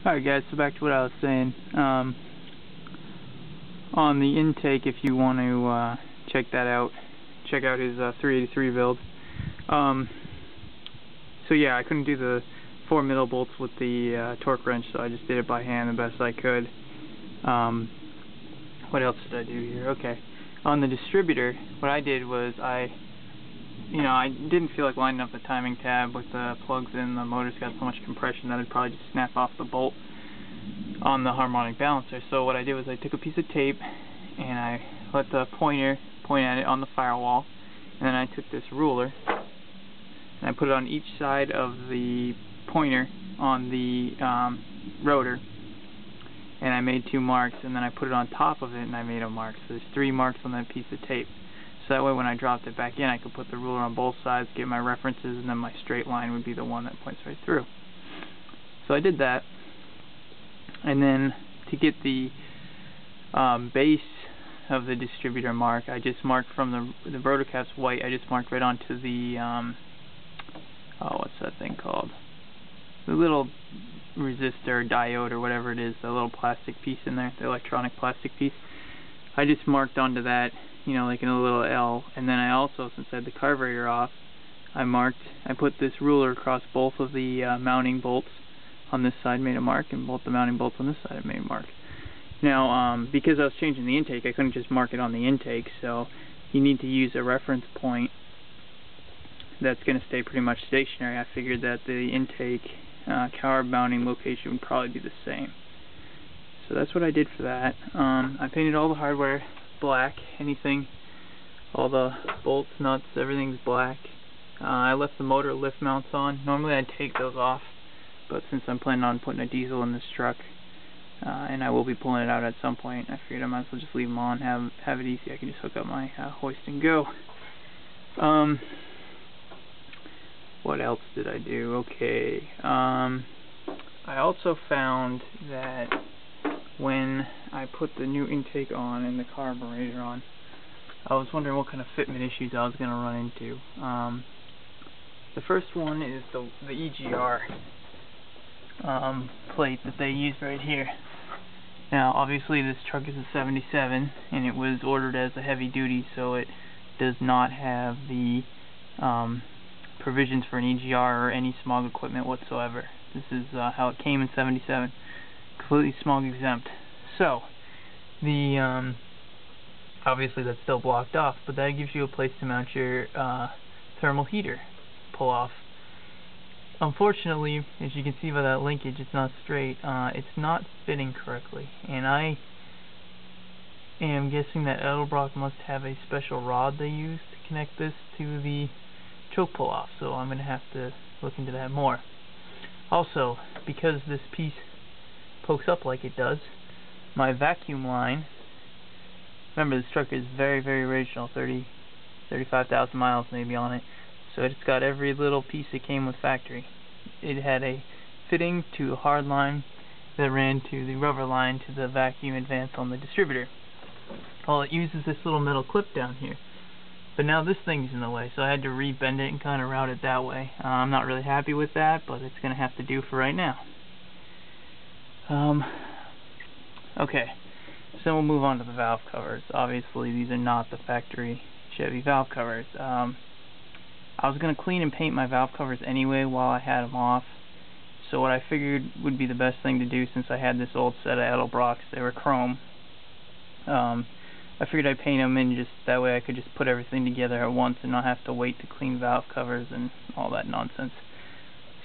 Alright guys, so back to what I was saying. On the intake, if you want to check that out, check out his 383 build. So yeah, I couldn't do the 4 middle bolts with the torque wrench, so I just did it by hand the best I could. What else did I do here? Okay, on the distributor, what I did was I didn't feel like lining up the timing tab with the plugs in. The motor's got so much compression that I'd probably just snap off the bolt on the harmonic balancer. So what I did was I took a piece of tape and I let the pointer point at it on the firewall, and then I took this ruler and I put it on each side of the pointer on the rotor, and I made 2 marks, and then I put it on top of it and I made a mark. So there's 3 marks on that piece of tape. So that way when I dropped it back in, I could put the ruler on both sides, get my references, and then my straight line would be the one that points right through. So I did that. And then to get the base of the distributor mark, I just marked from the rotor cap's white, I just marked right onto the, what's that thing called? The little resistor, diode, or whatever it is, the little plastic piece in there, the electronic plastic piece. I just marked onto that, like in a little L, and then I also, since I had the carburetor off, I put this ruler across both of the mounting bolts on this side, made a mark, and both the mounting bolts on this side I made a mark. Now, because I was changing the intake, I couldn't just mark it on the intake, so you need to use a reference point that's going to stay pretty much stationary. I figured that the intake carb mounting location would probably be the same. So that's what I did for that. I painted all the hardware black, all the bolts, nuts, everything's black. I left the motor lift mounts on. Normally I'd take those off, but since I'm planning on putting a diesel in this truck, and I will be pulling it out at some point, I figured I might as well just leave them on, have it easy. I can just hook up my hoist and go. What else did I do? Okay, I also found that when I put the new intake on and the carburetor on, I was wondering what kind of fitment issues I was going to run into. The first one is the EGR plate that they use right here. Now obviously this truck is a 77 and it was ordered as a heavy duty, so it does not have the provisions for an EGR or any smog equipment whatsoever. This is how it came in 77, completely smog exempt. So the obviously that's still blocked off, but that gives you a place to mount your thermal heater pull off. Unfortunately, as you can see by that linkage, it's not straight. It's not fitting correctly, and I am guessing that Edelbrock must have a special rod they use to connect this to the choke pull off, so I'm going to have to look into that more. Also, because this piece pokes up like it does, my vacuum line, remember this truck is very, very original, 35,000 miles maybe on it, so it's got every little piece that came with factory. It had a fitting to a hard line that ran to the rubber line to the vacuum advance on the distributor. Well, it uses this little metal clip down here, but now this thing's in the way, so I had to re-bend it and kind of route it that way. I'm not really happy with that, but it's going to have to do for right now. Okay, so we'll move on to the valve covers. Obviously these are not the factory Chevy valve covers. I was going to clean and paint my valve covers anyway while I had them off, so what I figured would be the best thing to do, since I had this old set of Edelbrocks, they were chrome, I figured I'd paint them, and just that way I could just put everything together at once and not have to wait to clean valve covers and all that nonsense.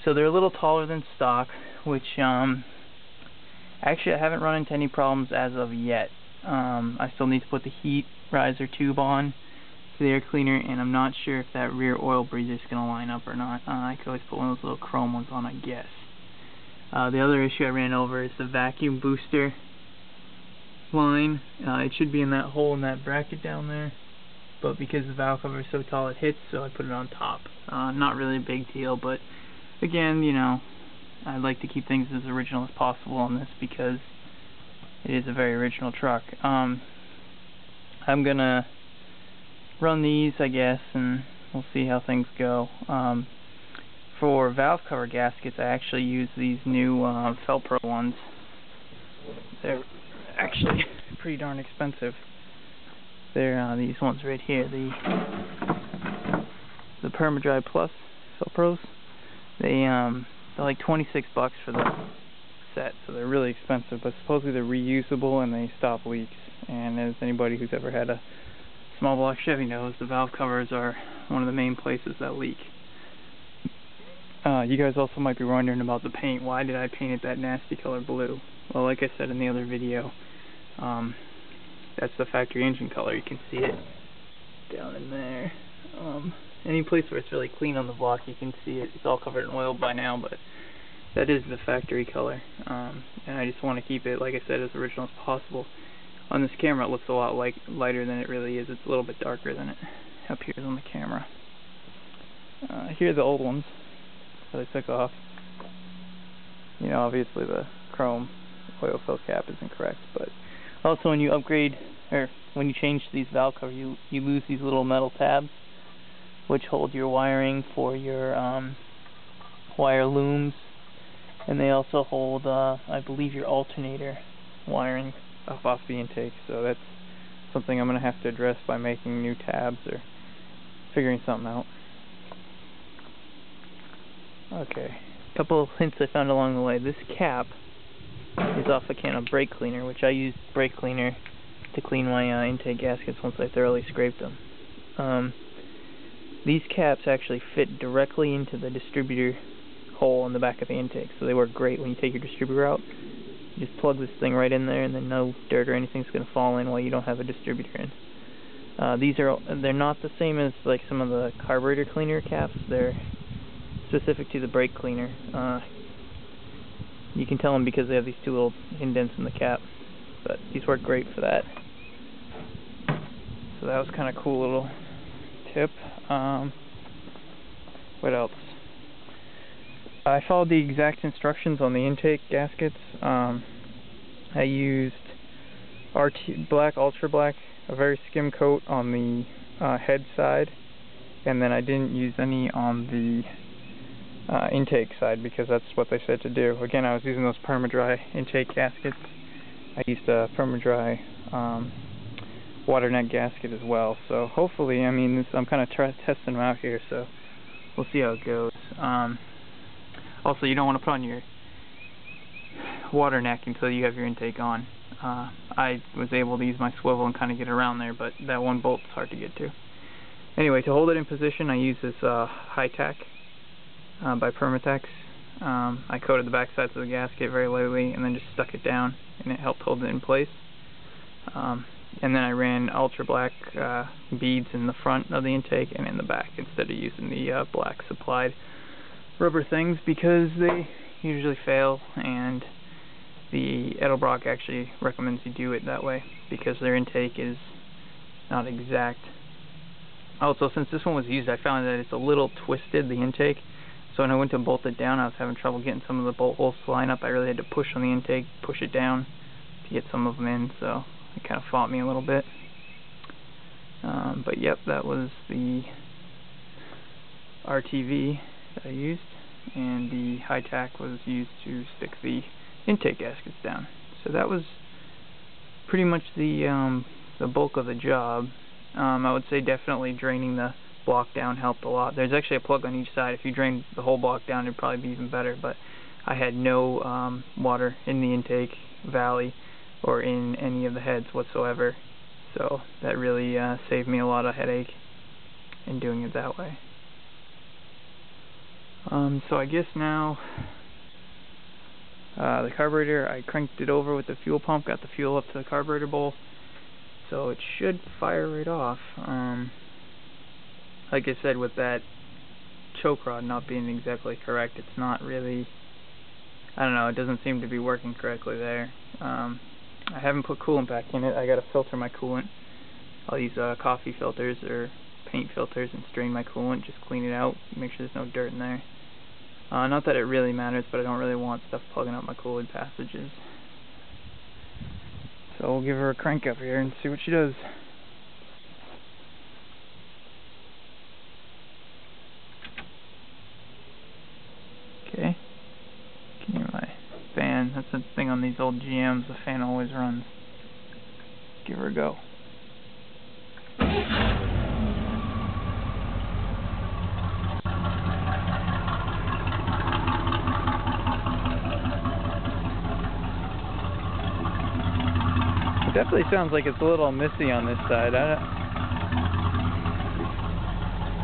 So they're a little taller than stock, which actually I haven't run into any problems as of yet. I still need to put the heat riser tube on for the air cleaner, and I'm not sure if that rear oil breather is going to line up or not. I could always put one of those little chrome ones on, I guess. The other issue I ran over is the vacuum booster line. It should be in that hole in that bracket down there, but because the valve cover is so tall it hits, so I put it on top. Not really a big deal, but again, I'd like to keep things as original as possible on this because it is a very original truck. I'm gonna run these, I guess, and we'll see how things go. for valve cover gaskets, I actually use these new Felpro ones. They're actually pretty darn expensive. They're these ones right here, the Permadry Plus Felpros. They're like $26 for the set, so they're really expensive, but supposedly they're reusable and they stop leaks. And as anybody who's ever had a small block Chevy knows, the valve covers are one of the main places that leak. You guys also might be wondering about the paint. Why did I paint it that nasty color blue? Well, like I said in the other video, that's the factory engine color. You can see it down in there. Any place where it's really clean on the block, you can see it. It's all covered in oil by now, but that is the factory color. And I just want to keep it, like I said, as original as possible. On this camera, it looks a lot lighter than it really is. It's a little bit darker than it appears on the camera. Here are the old ones that I took off. You know, obviously the chrome oil fill cap is incorrect, but also when you upgrade, or when you change these valve covers, you lose these little metal tabs which hold your wiring for your wire looms, and they also hold, I believe, your alternator wiring off the intake. So that's something I'm going to have to address by making new tabs or figuring something out. Okay, a couple of hints I found along the way. This cap is off a can of brake cleaner, which I use brake cleaner to clean my intake gaskets once I thoroughly scraped them. These caps actually fit directly into the distributor hole in the back of the intake, so they work great when you take your distributor out. You just plug this thing right in there, and then no dirt or anything's going to fall in while you don't have a distributor in. They're not the same as like some of the carburetor cleaner caps. They're specific to the brake cleaner. You can tell them because they have these two little indents in the cap, but these work great for that. So that was kind of cool little tip. What else? I followed the exact instructions on the intake gaskets. I used black, ultra black, a very skim coat on the head side, and then I didn't use any on the intake side because that's what they said to do. Again, I was using those Permadry intake gaskets. I used a Permadry water net gasket as well. So hopefully, I mean, I'm kind of testing them out here, so we'll see how it goes. Also, you don't want to put on your water neck until you have your intake on. I was able to use my swivel and kind of get around there, but that one bolt's hard to get to. Anyway, to hold it in position, I use this high tack by Permatex. I coated the back sides of the gasket very lightly and then just stuck it down, and it helped hold it in place. And then I ran ultra black beads in the front of the intake and in the back instead of using the black supplied rubber things because they usually fail, and the Edelbrock actually recommends you do it that way because their intake is not exact. Also, since this one was used, I found that it's a little twisted, the intake, so when I went to bolt it down, I was having trouble getting some of the bolt holes to line up. I really had to push on the intake, push it down to get some of them in, so it kind of fought me a little bit. But yep, that was the RTV that I used, and the high tack was used to stick the intake gaskets down. So that was pretty much the bulk of the job. I would say definitely draining the block down helped a lot. There's actually a plug on each side. If you drain the whole block down, it'd probably be even better, but I had no water in the intake valley or in any of the heads whatsoever, so that really saved me a lot of headache in doing it that way. So I guess now the carburetor, I cranked it over with the fuel pump, got the fuel up to the carburetor bowl, so it should fire right off. Like I said, with that choke rod not being exactly correct, it's not really, I don't know, it doesn't seem to be working correctly there. I haven't put coolant back in it. I gotta filter my coolant. I'll use coffee filters or paint filters and strain my coolant, just clean it out, make sure there's no dirt in there. Not that it really matters, but I don't really want stuff plugging up my coolant passages. So we'll give her a crank up here and see what she does. the thing on these old GMs, the fan always runs. Give her a go. It definitely sounds like it's a little misty on this side.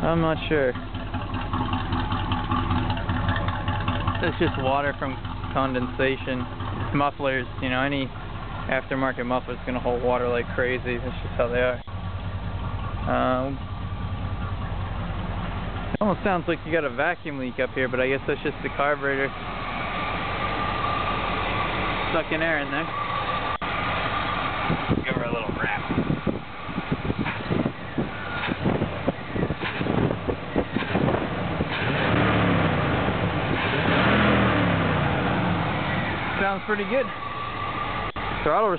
I'm not sure. It's just water from condensation. Mufflers, you know, any aftermarket muffler is going to hold water like crazy. That's just how they are. It almost sounds like you got a vacuum leak up here, but I guess that's just the carburetor sucking air in there. Give her a little wrap. Sounds pretty good. Throttle